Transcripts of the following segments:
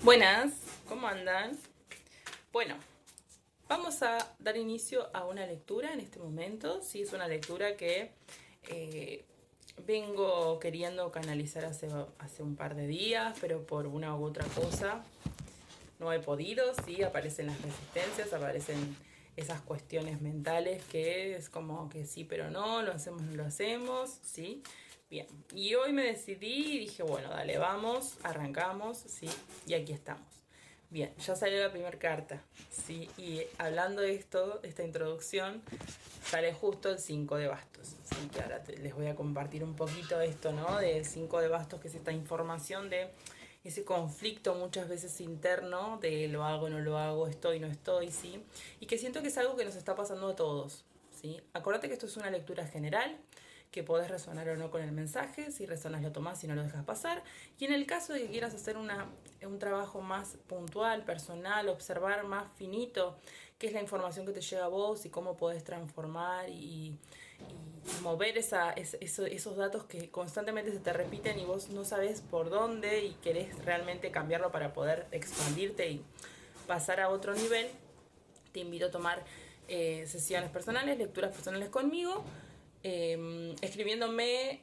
Buenas, ¿cómo andan? Bueno, vamos a dar inicio a una lectura en este momento. Sí, es una lectura que eh, vengo queriendo canalizar hace un par de días, pero por una u otra cosa no he podido. Sí, aparecen las resistencias, aparecen esas cuestiones mentales que es como que sí, pero no, lo hacemos, no lo hacemos, ¿sí? Bien, y hoy me decidí y dije, bueno, dale, vamos, arrancamos, ¿sí? Y aquí estamos. Bien, ya salió la primera carta, ¿sí? Y hablando de esto, esta introducción, sale justo el 5 de bastos. Así que ahora les voy a compartir un poquito esto, ¿no? Del 5 de bastos, que es esta información de ese conflicto muchas veces interno de lo hago, no lo hago, estoy, no estoy, ¿sí? Y que siento que es algo que nos está pasando a todos, ¿sí? Acordate que esto es una lectura general, que podés resonar o no con el mensaje, si resonas lo tomás, si no lo dejas pasar. Y en el caso de que quieras hacer un trabajo más puntual, personal, observar más finito qué es la información que te llega a vos y cómo podés transformar y mover esos datos que constantemente se te repiten y vos no sabés por dónde y querés realmente cambiarlo para poder expandirte y pasar a otro nivel, te invito a tomar sesiones personales, lecturas personales conmigo, escribiéndome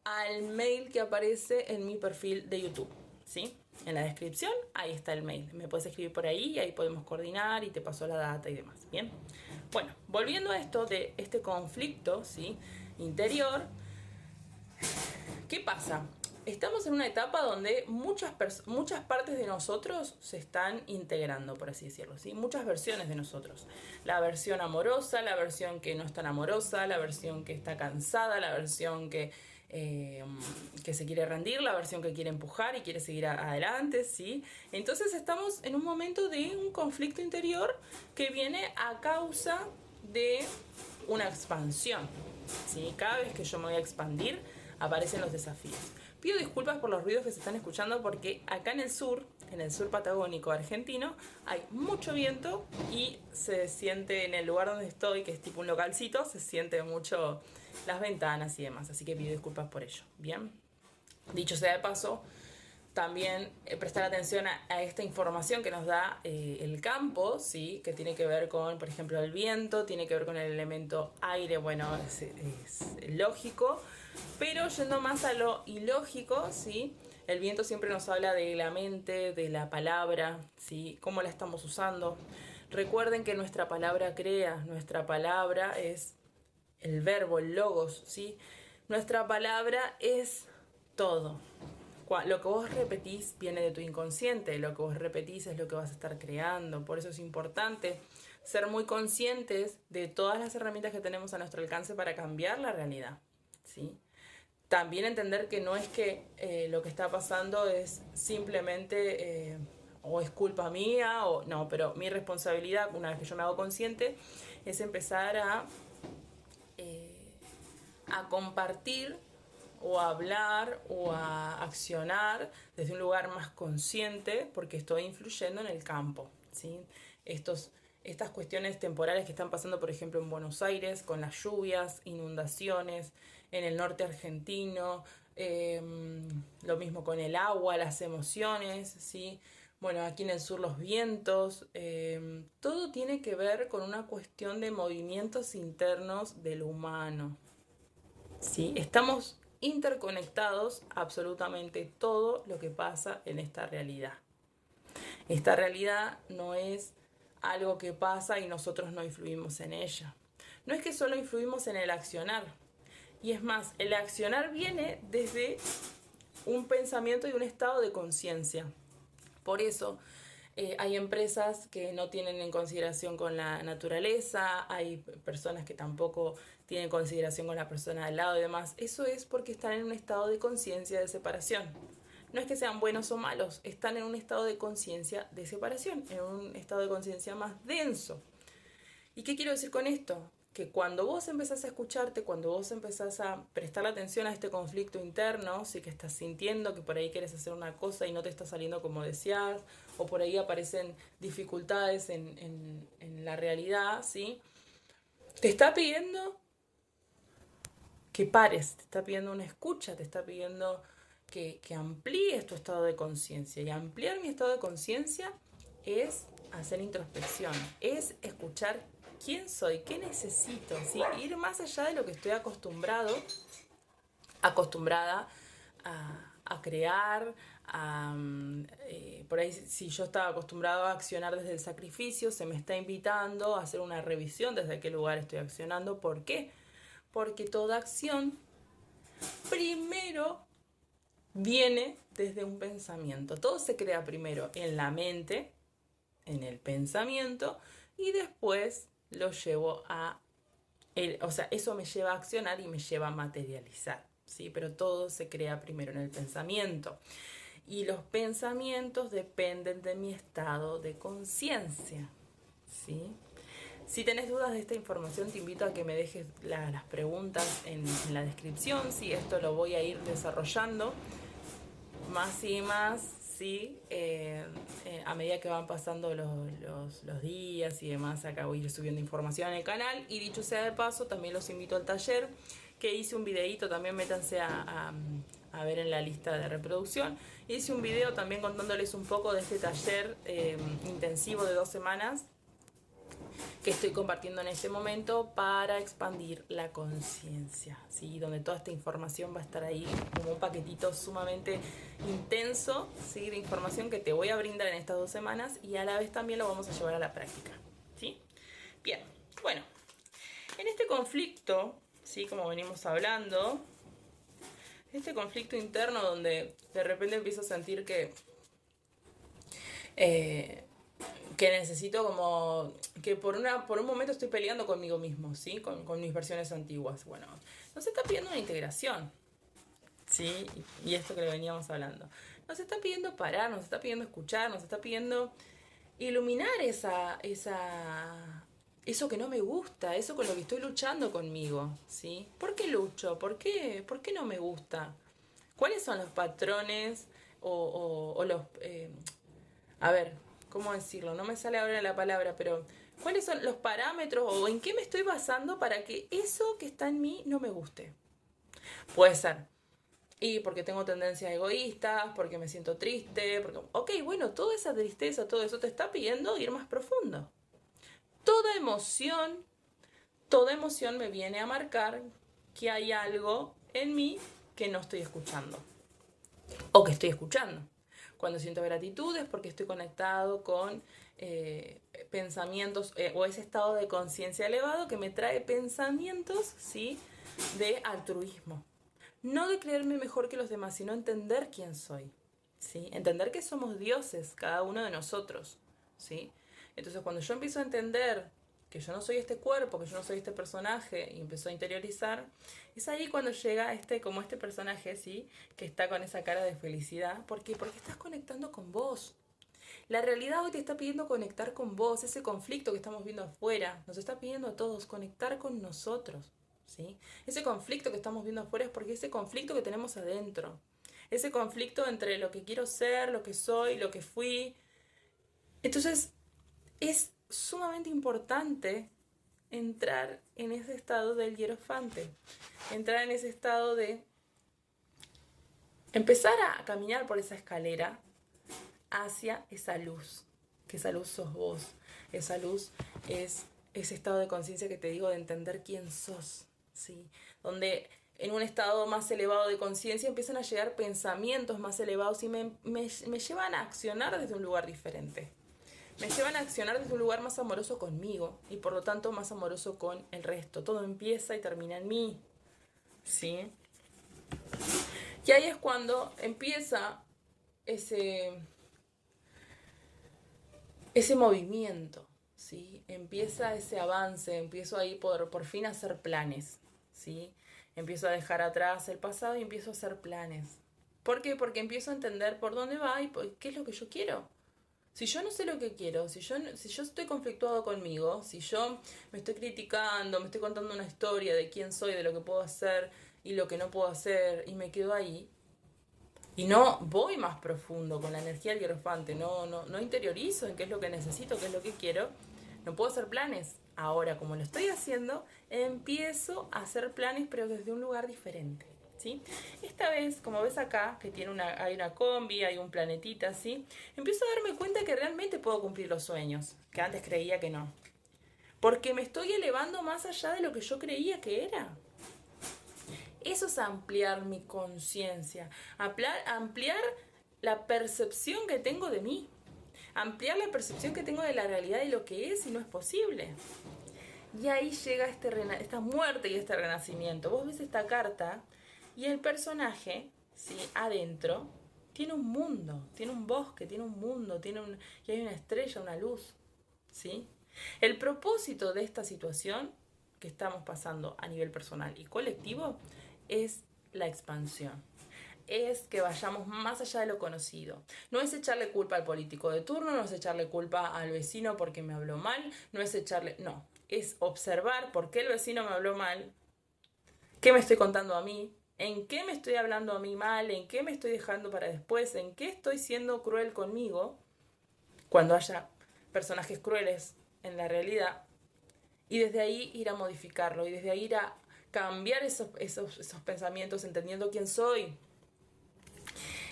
al mail que aparece en mi perfil de YouTube, ¿sí? En la descripción, ahí está el mail. Me puedes escribir por ahí y ahí podemos coordinar y te paso la data y demás, ¿bien? Bueno, volviendo a esto de este conflicto, ¿sí? Interior, ¿qué pasa? Estamos en una etapa donde muchas partes de nosotros se están integrando, por así decirlo, ¿sí? Muchas versiones de nosotros. La versión amorosa, la versión que no es tan amorosa, la versión que está cansada, la versión que se quiere rendir, la versión que quiere empujar y quiere seguir adelante, ¿sí? Entonces estamos en un momento de un conflicto interior que viene a causa de una expansión, ¿sí? Cada vez que yo me voy a expandir, aparecen los desafíos. Pido disculpas por los ruidos que se están escuchando porque acá en el sur patagónico argentino, hay mucho viento y se siente en el lugar donde estoy, que es tipo un localcito, se siente mucho las ventanas y demás. Así que pido disculpas por ello. Bien. Dicho sea de paso, también prestar atención a esta información que nos da el campo, ¿sí? Que tiene que ver con, por ejemplo, el viento, tiene que ver con el elemento aire, bueno, es lógico, pero yendo más a lo ilógico, ¿sí? El viento siempre nos habla de la mente, de la palabra, ¿sí? Cómo la estamos usando. Recuerden que nuestra palabra crea, nuestra palabra es el verbo, el logos, ¿sí? Nuestra palabra es todo. Lo que vos repetís viene de tu inconsciente, lo que vos repetís es lo que vas a estar creando. Por eso es importante ser muy conscientes de todas las herramientas que tenemos a nuestro alcance para cambiar la realidad, ¿sí? También entender que no es que lo que está pasando es simplemente o es culpa mía o no, pero mi responsabilidad, una vez que yo me hago consciente, es empezar a compartir o a hablar o a accionar desde un lugar más consciente porque estoy influyendo en el campo, ¿sí? Estas cuestiones temporales que están pasando, por ejemplo, en Buenos Aires, con las lluvias, inundaciones, en el norte argentino, lo mismo con el agua, las emociones, ¿sí? Bueno, aquí en el sur los vientos, todo tiene que ver con una cuestión de movimientos internos del humano, ¿sí? Estamos interconectados absolutamente todo lo que pasa en esta realidad. Esta realidad no es algo que pasa y nosotros no influimos en ella. No es que solo influimos en el accionar. Y es más, el accionar viene desde un pensamiento y un estado de conciencia. Por eso hay empresas que no tienen en consideración con la naturaleza, hay personas que tampoco tienen consideración con la persona al lado y demás. Eso es porque están en un estado de conciencia de separación. No es que sean buenos o malos, están en un estado de conciencia de separación, en un estado de conciencia más denso. ¿Y qué quiero decir con esto? Que cuando vos empezás a escucharte, cuando vos empezás a prestar atención a este conflicto interno, sí, que estás sintiendo que por ahí quieres hacer una cosa y no te está saliendo como deseas, o por ahí aparecen dificultades en la realidad, ¿sí? Te está pidiendo que pares, te está pidiendo una escucha, te está pidiendo que amplíes tu estado de conciencia. Y ampliar mi estado de conciencia es hacer introspección, es escuchar quién soy, qué necesito, ¿sí? Ir más allá de lo que estoy acostumbrada a crear, por ahí si yo estaba acostumbrado a accionar desde el sacrificio, se me está invitando a hacer una revisión desde qué lugar estoy accionando. ¿Por qué? Porque toda acción primero viene desde un pensamiento. Todo se crea primero en la mente, en el pensamiento, y después lo llevo eso me lleva a accionar y me lleva a materializar, ¿sí? Pero todo se crea primero en el pensamiento. Y los pensamientos dependen de mi estado de conciencia, ¿sí? Si tenés dudas de esta información, te invito a que me dejes las preguntas en la descripción. Sí, esto lo voy a ir desarrollando más y más, sí, a medida que van pasando los días y demás. Acá voy a ir subiendo información en el canal. Y dicho sea de paso, también los invito al taller, que hice un videíto, también métanse a ver en la lista de reproducción. Hice un video también contándoles un poco de este taller intensivo de 2 semanas que estoy compartiendo en este momento para expandir la conciencia, ¿sí? Donde toda esta información va a estar ahí como un paquetito sumamente intenso, ¿sí? De información que te voy a brindar en estas 2 semanas, y a la vez también lo vamos a llevar a la práctica, ¿sí? Bien, bueno, en este conflicto, ¿sí? Como venimos hablando, este conflicto interno donde de repente empiezo a sentir que necesito como que por un momento estoy peleando conmigo mismo, ¿sí? Con mis versiones antiguas. Bueno, nos está pidiendo una integración, ¿sí? Y esto que le veníamos hablando. Nos está pidiendo parar, nos está pidiendo escuchar, nos está pidiendo iluminar eso que no me gusta, eso con lo que estoy luchando conmigo, ¿sí? ¿Por qué lucho? ¿Por qué no me gusta? ¿Cuáles son los patrones o los... a ver, ¿cómo decirlo? No me sale ahora la palabra, pero ¿cuáles son los parámetros o en qué me estoy basando para que eso que está en mí no me guste? Puede ser, y porque tengo tendencias egoístas, porque me siento triste, porque... Ok, bueno, toda esa tristeza, todo eso te está pidiendo ir más profundo. Toda emoción me viene a marcar que hay algo en mí que no estoy escuchando. O que estoy escuchando. Cuando siento gratitud es porque estoy conectado con pensamientos o ese estado de conciencia elevado que me trae pensamientos, ¿sí? De altruismo. No de creerme mejor que los demás, sino entender quién soy, ¿sí? Entender que somos dioses, cada uno de nosotros, ¿sí? Entonces cuando yo empiezo a entender que yo no soy este cuerpo, que yo no soy este personaje, y empiezo a interiorizar, es ahí cuando llega como este personaje, ¿sí? Que está con esa cara de felicidad. ¿Por qué? Porque estás conectando con vos. La realidad hoy te está pidiendo conectar con vos. Ese conflicto que estamos viendo afuera nos está pidiendo a todos conectar con nosotros, ¿sí? Ese conflicto que estamos viendo afuera es porque ese conflicto que tenemos adentro. Ese conflicto entre lo que quiero ser, lo que soy, lo que fui. Entonces, es sumamente importante entrar en ese estado del hierofante, entrar en ese estado de empezar a caminar por esa escalera hacia esa luz, que esa luz sos vos, esa luz es ese estado de conciencia que te digo, de entender quién sos, ¿sí? Donde en un estado más elevado de conciencia empiezan a llegar pensamientos más elevados y me llevan a accionar desde un lugar diferente. Me llevan a accionar desde un lugar más amoroso conmigo y por lo tanto más amoroso con el resto. Todo empieza y termina en mí, ¿sí? Y ahí es cuando empieza ese movimiento, ¿sí? Empieza ese avance, empiezo ahí por fin a hacer planes, ¿sí? Empiezo a dejar atrás el pasado y empiezo a hacer planes. ¿Por qué? Porque empiezo a entender por dónde va y qué es lo que yo quiero. Si yo no sé lo que quiero, si yo estoy conflictuado conmigo, si yo me estoy criticando, me estoy contando una historia de quién soy, de lo que puedo hacer y lo que no puedo hacer, y me quedo ahí, y no voy más profundo con la energía del hierofante, no interiorizo en qué es lo que necesito, qué es lo que quiero, no puedo hacer planes. Ahora, como lo estoy haciendo, empiezo a hacer planes, pero desde un lugar diferente, ¿sí? Esta vez, como ves acá, que hay una combi, hay un planetita, ¿sí? Empiezo a darme cuenta que realmente puedo cumplir los sueños, que antes creía que no. Porque me estoy elevando más allá de lo que yo creía que era. Eso es ampliar mi conciencia, ampliar la percepción que tengo de mí, ampliar la percepción que tengo de la realidad y lo que es y no es posible. Y ahí llega esta muerte y este renacimiento. Vos ves esta carta y el personaje, ¿sí? Adentro, tiene un mundo, tiene un bosque, tiene un mundo, y hay una estrella, una luz, ¿sí? El propósito de esta situación que estamos pasando a nivel personal y colectivo es la expansión. Es que vayamos más allá de lo conocido. No es echarle culpa al político de turno, no es echarle culpa al vecino porque me habló mal, no es echarle... No, es observar por qué el vecino me habló mal, qué me estoy contando a mí, en qué me estoy hablando a mí mal, en qué me estoy dejando para después, en qué estoy siendo cruel conmigo, cuando haya personajes crueles en la realidad, y desde ahí ir a modificarlo, y desde ahí ir a cambiar esos pensamientos, entendiendo quién soy.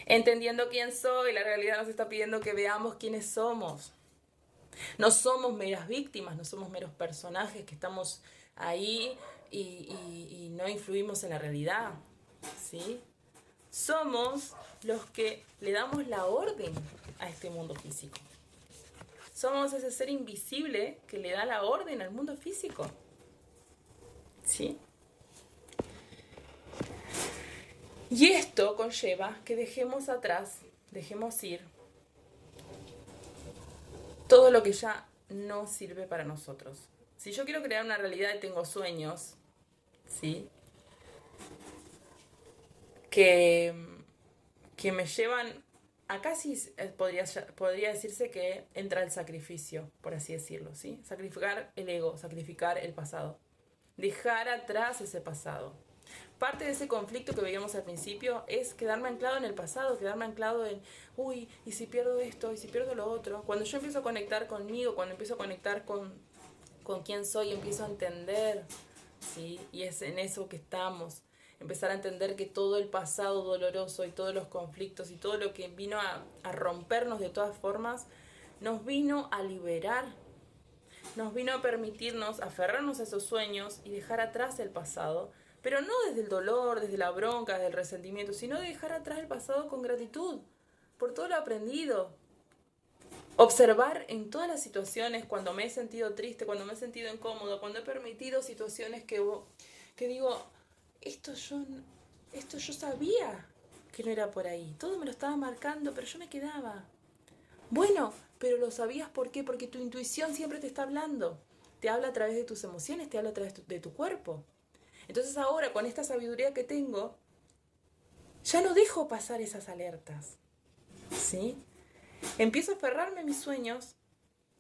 Entendiendo quién soy, la realidad nos está pidiendo que veamos quiénes somos. No somos meras víctimas, no somos meros personajes que estamos ahí y no influimos en la realidad, ¿sí? Somos los que le damos la orden a este mundo físico. Somos ese ser invisible que le da la orden al mundo físico, ¿sí? Y esto conlleva que dejemos atrás, dejemos ir todo lo que ya no sirve para nosotros. Si yo quiero crear una realidad y tengo sueños, ¿sí? Que me llevan a casi, podría decirse que entra el sacrificio, por así decirlo, ¿sí? Sacrificar el ego, sacrificar el pasado. Dejar atrás ese pasado. Parte de ese conflicto que veíamos al principio es quedarme anclado en el pasado, quedarme anclado en, uy, ¿y si pierdo esto? ¿Y si pierdo lo otro? Cuando yo empiezo a conectar conmigo, cuando empiezo a conectar con quién soy, empiezo a entender, ¿sí? Y es en eso que estamos. Empezar a entender que todo el pasado doloroso y todos los conflictos y todo lo que vino a rompernos de todas formas, nos vino a liberar. Nos vino a permitirnos aferrarnos a esos sueños y dejar atrás el pasado, pero no desde el dolor, desde la bronca, desde el resentimiento, sino de dejar atrás el pasado con gratitud por todo lo aprendido. Observar en todas las situaciones, cuando me he sentido triste, cuando me he sentido incómodo, cuando he permitido situaciones que digo, esto yo sabía que no era por ahí, todo me lo estaba marcando, pero yo me quedaba. Bueno, pero lo sabías ¿por qué? Porque tu intuición siempre te está hablando. Te habla a través de tus emociones, te habla a través de tu cuerpo. Entonces ahora, con esta sabiduría que tengo, ya no dejo pasar esas alertas. ¿Sí? Empiezo a aferrarme a mis sueños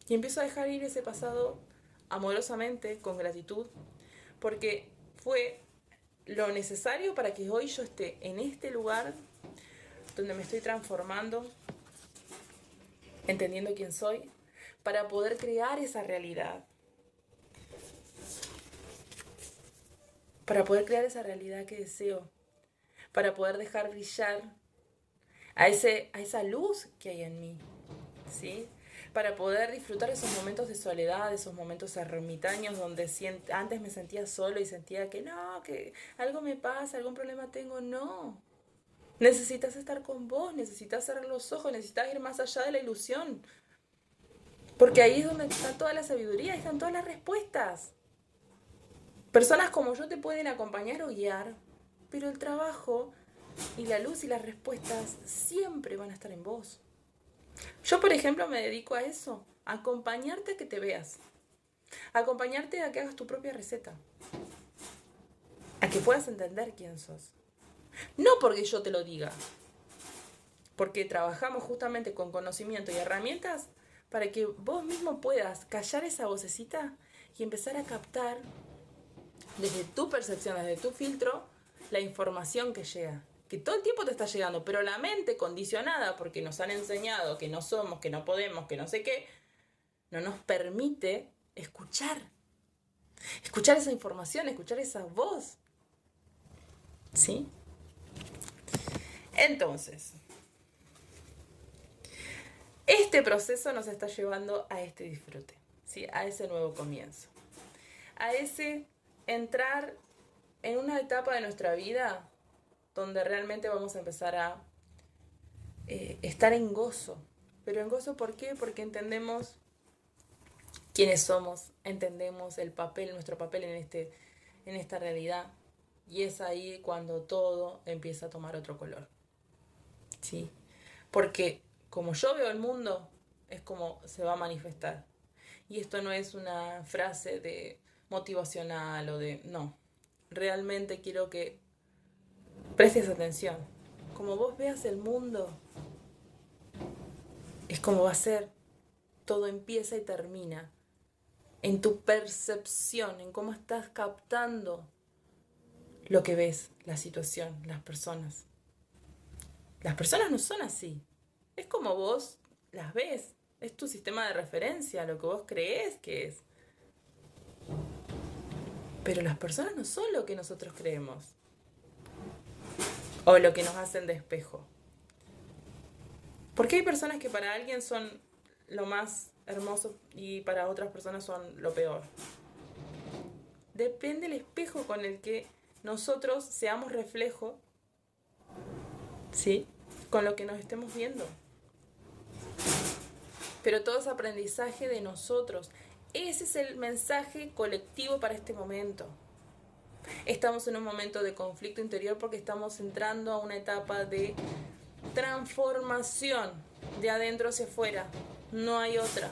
y empiezo a dejar ir ese pasado amorosamente, con gratitud, porque fue lo necesario para que hoy yo esté en este lugar donde me estoy transformando, entendiendo quién soy, para poder crear esa realidad. Para poder crear esa realidad que deseo. Para poder dejar brillar a esa luz que hay en mí. ¿Sí? Para poder disfrutar esos momentos de soledad, esos momentos ermitaños donde antes me sentía solo y sentía que no, que algo me pasa, algún problema tengo. No. Necesitas estar con vos, necesitas cerrar los ojos, necesitas ir más allá de la ilusión. Porque ahí es donde está toda la sabiduría, ahí están todas las respuestas. Personas como yo te pueden acompañar o guiar, pero el trabajo y la luz y las respuestas siempre van a estar en vos. Yo, por ejemplo, me dedico a eso, a acompañarte a que te veas, a acompañarte a que hagas tu propia receta, a que puedas entender quién sos. No porque yo te lo diga, porque trabajamos justamente con conocimiento y herramientas para que vos mismo puedas callar esa vocecita y empezar a captar desde tu percepción, desde tu filtro, la información que llega. Que todo el tiempo te está llegando, pero la mente condicionada, porque nos han enseñado que no somos, que no podemos, que no sé qué, no nos permite escuchar. Escuchar esa información, escuchar esa voz. ¿Sí? Entonces, este proceso nos está llevando a este disfrute, ¿sí? A ese nuevo comienzo, a ese entrar en una etapa de nuestra vida donde realmente vamos a empezar a estar en gozo. Pero en gozo, ¿por qué? Porque entendemos quiénes somos, entendemos el papel, nuestro papel en esta realidad. Y es ahí cuando todo empieza a tomar otro color. ¿Sí? Porque como yo veo el mundo, es como se va a manifestar. Y esto no es una frase de motivacional o de... No, realmente quiero que prestes atención. Como vos veas el mundo, es como va a ser. Todo empieza y termina en tu percepción, en cómo estás captando lo que ves, la situación, las personas. Las personas no son así. Es como vos las ves. Es tu sistema de referencia, lo que vos crees que es. Pero las personas no son lo que nosotros creemos. O lo que nos hacen de espejo. Porque hay personas que para alguien son lo más hermoso y para otras personas son lo peor. Depende del espejo con el que nosotros seamos reflejo, ¿sí? Con lo que nos estemos viendo. Pero todo es aprendizaje de nosotros. Ese es el mensaje colectivo para este momento. Estamos en un momento de conflicto interior porque estamos entrando a una etapa de transformación de adentro hacia afuera. No hay otra.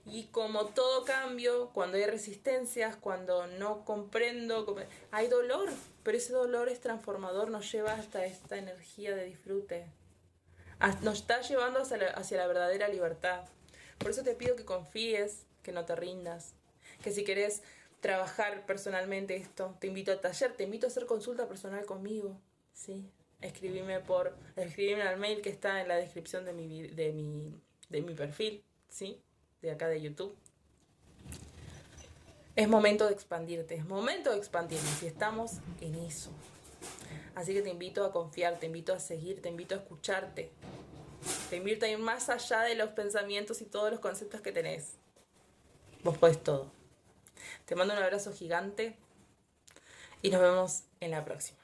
Y como todo cambio, cuando hay resistencias, cuando no comprendo, hay dolor, pero ese dolor es transformador, nos lleva hasta esta energía de disfrute. Nos está llevando hacia la verdadera libertad. Por eso te pido que confíes, que no te rindas, que si querés trabajar personalmente esto, te invito al taller, te invito a hacer consulta personal conmigo, ¿sí? Escribime al mail que está en la descripción de mi perfil, ¿sí? De acá de YouTube. Es momento de expandirte, es momento de expandirnos y estamos en eso. Así que te invito a confiar, te invito a seguir, te invito a escucharte. Te invito a ir más allá de los pensamientos y todos los conceptos que tenés. Vos podés todo. Te mando un abrazo gigante y nos vemos en la próxima.